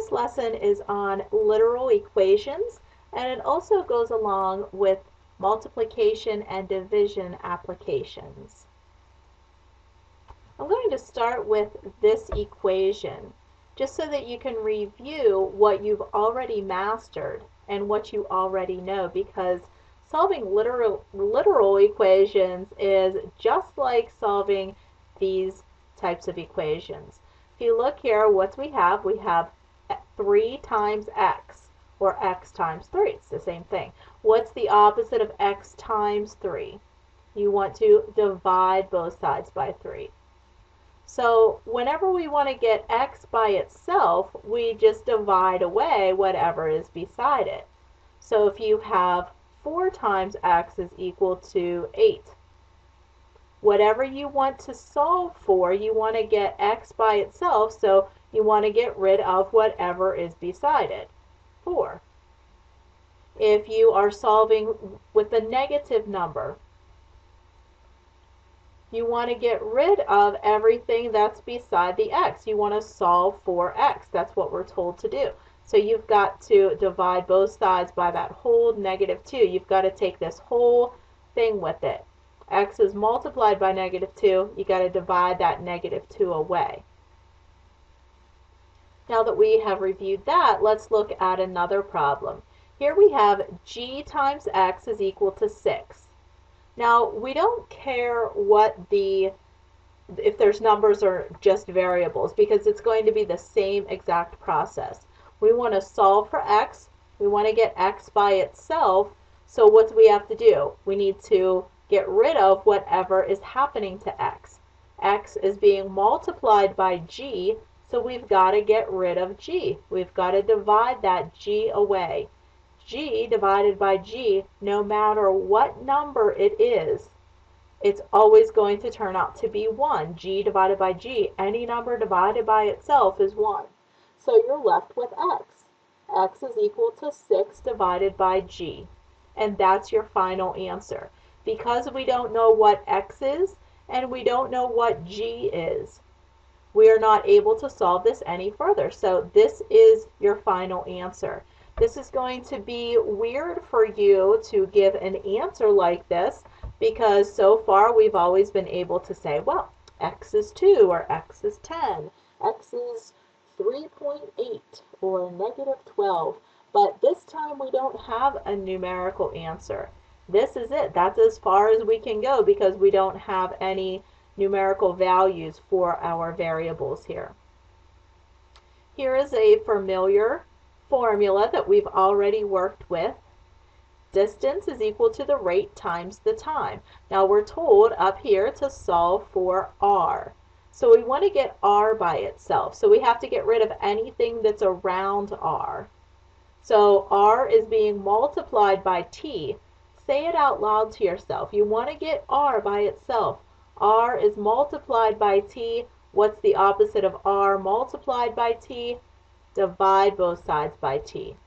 this lesson is on literal equations, and it also goes along with multiplication and division applications. I'm going to start with this equation, just so that you can review what you've already mastered and what you already know, because solving literal equations is just like solving these types of equations. If you look here, what we have 3 times x, or x times 3. It's the same thing. What's the opposite of x times 3? You want to divide both sides by 3. So whenever we want to get x by itself, we just divide away whatever is beside it. So if you have 4 times x is equal to 8. Whatever you want to solve for, you want to get x by itself, so you want to get rid of whatever is beside it, 4. If you are solving with a negative number, you want to get rid of everything that's beside the x. You want to solve for x. That's what we're told to do. So you've got to divide both sides by that whole -2. You've got to take this whole thing with it. X is multiplied by -2. You got to divide that -2 away. Now that we have reviewed that, let's look at another problem. Here we have g times x is equal to 6. Now, we don't care if there's numbers or just variables, because it's going to be the same exact process. We want to solve for x. We want to get x by itself. So what do we have to do? We need to get rid of whatever is happening to x. X is being multiplied by g, so we've got to get rid of g. We've got to divide that g away. G divided by g, no matter what number it is, it's always going to turn out to be 1. G divided by g, any number divided by itself is 1. So you're left with x. X is equal to 6 divided by g. And that's your final answer. Because we don't know what x is and we don't know what g is, we are not able to solve this any further. So this is your final answer. This is going to be weird for you to give an answer like this, because so far we've always been able to say, well, x is 2 or x is 10, x is 3.8 or -12. But this time we don't have a numerical answer. This is it. That's as far as we can go, because we don't have any numerical values for our variables here. Here is a familiar formula that we've already worked with. Distance is equal to the rate times the time. Now we're told up here to solve for r. So we want to get r by itself. So we have to get rid of anything that's around r. So r is being multiplied by t. Say it out loud to yourself. You want to get r by itself. R is multiplied by t. What's the opposite of r multiplied by t? Divide both sides by t.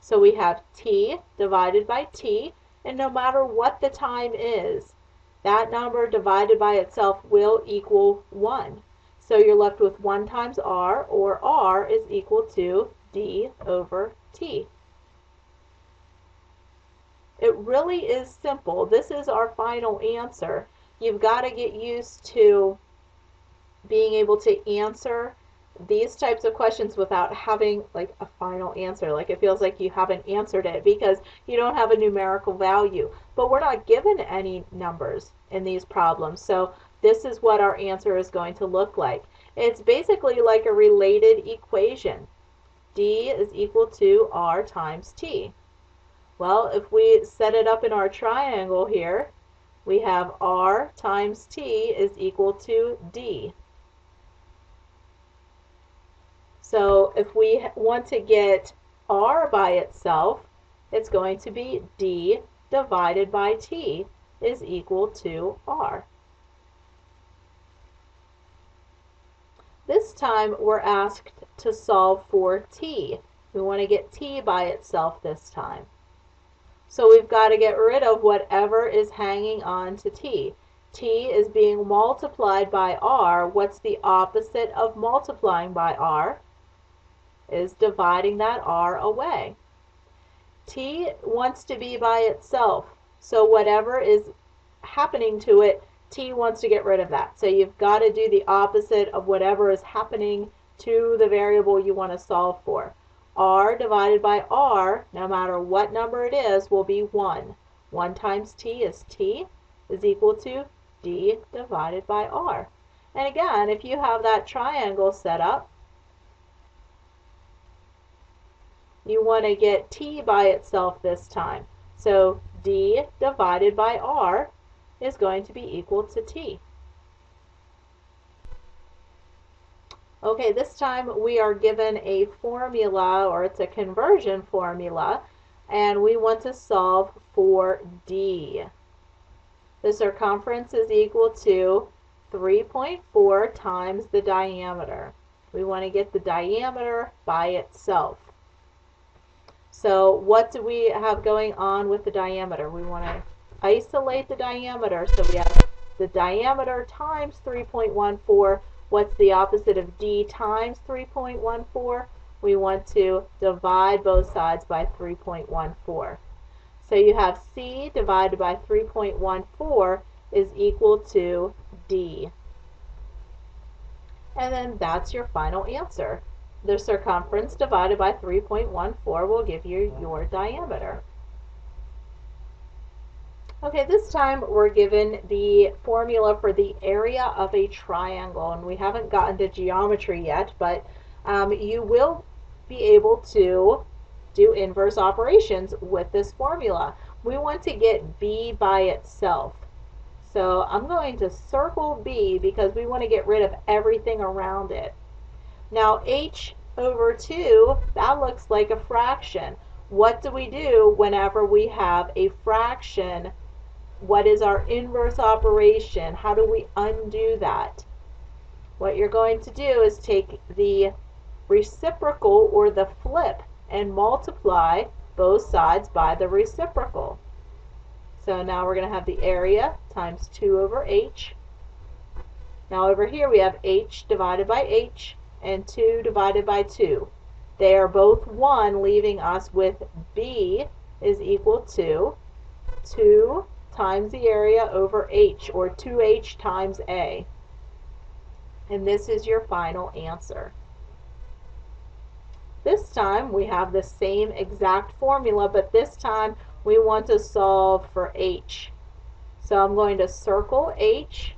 So we have t divided by t, and no matter what the time is, that number divided by itself will equal 1. So you're left with 1 times r, or r is equal to d over t. It really is simple. This is our final answer. You've got to get used to being able to answer these types of questions without having like a final answer. Like it feels like you haven't answered it because you don't have a numerical value. But we're not given any numbers in these problems. So this is what our answer is going to look like. It's basically like a related equation. D is equal to r times t. Well, if we set it up in our triangle here, we have r times t is equal to d. So if we want to get r by itself, it's going to be d divided by t is equal to r. This time we're asked to solve for t. We want to get t by itself this time. So we've got to get rid of whatever is hanging on to t. T is being multiplied by r. What's the opposite of multiplying by r? is dividing that r away. T wants to be by itself, so whatever is happening to it, T wants to get rid of that. So you've got to do the opposite of whatever is happening to the variable you want to solve for. R divided by R, no matter what number it is, will be 1. 1 times T is equal to D divided by R. And again, if you have that triangle set up, you want to get T by itself this time. So D divided by R is going to be equal to T. Okay, this time we are given a formula, or it's a conversion formula, and we want to solve for D. The circumference is equal to 3.4 times the diameter. We want to get the diameter by itself. So what do we have going on with the diameter? We want to isolate the diameter, so we have the diameter times 3.14. What's the opposite of D times 3.14? We want to divide both sides by 3.14. So you have C divided by 3.14 is equal to D. And then that's your final answer. The circumference divided by 3.14 will give you your diameter. Okay, this time we're given the formula for the area of a triangle, and we haven't gotten to geometry yet, but you will be able to do inverse operations with this formula. We want to get B by itself. So I'm going to circle B because we want to get rid of everything around it. Now h over 2, that looks like a fraction. What do we do whenever we have a fraction? What is our inverse operation? How do we undo that? What you're going to do is take the reciprocal, or the flip, and multiply both sides by the reciprocal. So now we're going to have the area times 2 over h. Now over here we have h divided by h and 2 divided by 2. They are both 1, leaving us with B is equal to 2 times the area over h, or 2h times a. And this is your final answer. This time we have the same exact formula, but this time we want to solve for h. So I'm going to circle h,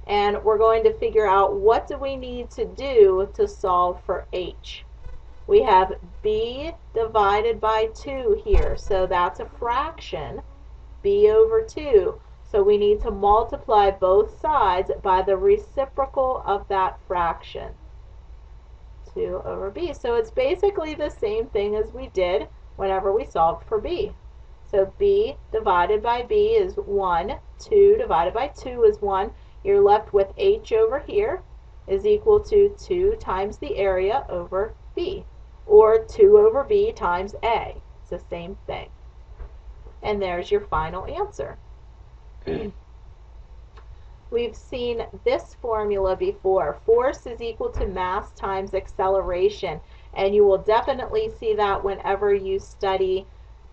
and we're going to figure out what do we need to do to solve for h. We have b divided by 2 here, so that's a fraction, b over 2. So we need to multiply both sides by the reciprocal of that fraction, 2 over b. So it's basically the same thing as we did whenever we solved for b. So b divided by b is 1, 2 divided by 2 is 1. You're left with h over here is equal to 2 times the area over b, or 2 over b times a. It's the same thing. And there's your final answer. We've seen this formula before. Force is equal to mass times acceleration, and you will definitely see that whenever you study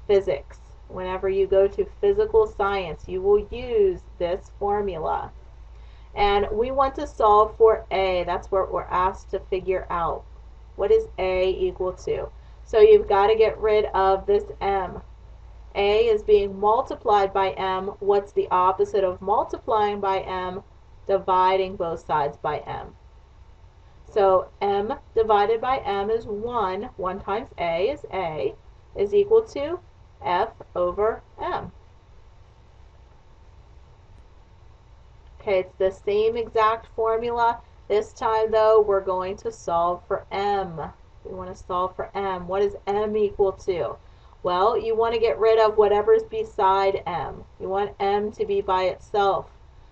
physics. Whenever you go to physical science, you will use this formula. And we want to solve for a. That's what we're asked to figure out. What is a equal to? So you've got to get rid of this m. A is being multiplied by m. What's the opposite of multiplying by m? Dividing both sides by m. So m divided by m is 1. 1 times a, is equal to f over m. Okay, it's the same exact formula. This time, though, we're going to solve for m. We want to solve for m. What is m equal to? Well, you want to get rid of whatever's beside m. You want m to be by itself.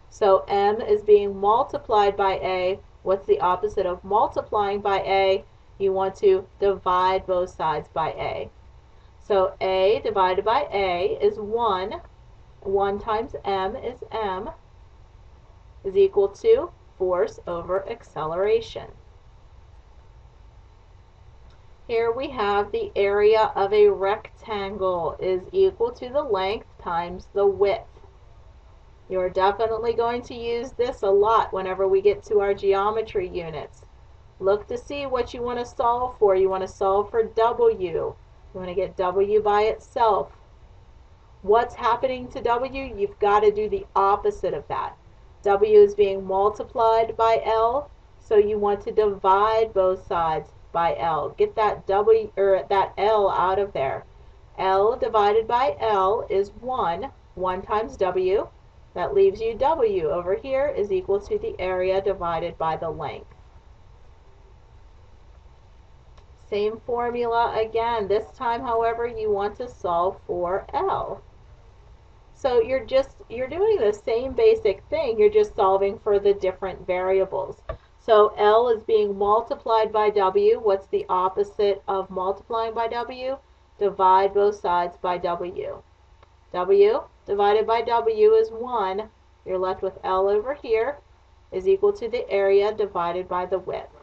So m is being multiplied by a. What's the opposite of multiplying by a? You want to divide both sides by a. So a divided by a is 1. 1 times m is equal to force over acceleration. Here we have the area of a rectangle is equal to the length times the width. You're definitely going to use this a lot whenever we get to our geometry units. Look to see what you want to solve for. You want to solve for W. You want to get W by itself. What's happening to W? You've got to do the opposite of that. W is being multiplied by L, so you want to divide both sides by L. Get that W or that L out of there. L divided by L is 1. 1 times W. That leaves you W over here is equal to the area divided by the length. Same formula again. This time, however, you want to solve for L. So you're doing the same basic thing. You're just solving for the different variables. So L is being multiplied by W. What's the opposite of multiplying by W? Divide both sides by W. W divided by W is 1. You're left with L over here is equal to the area divided by the width.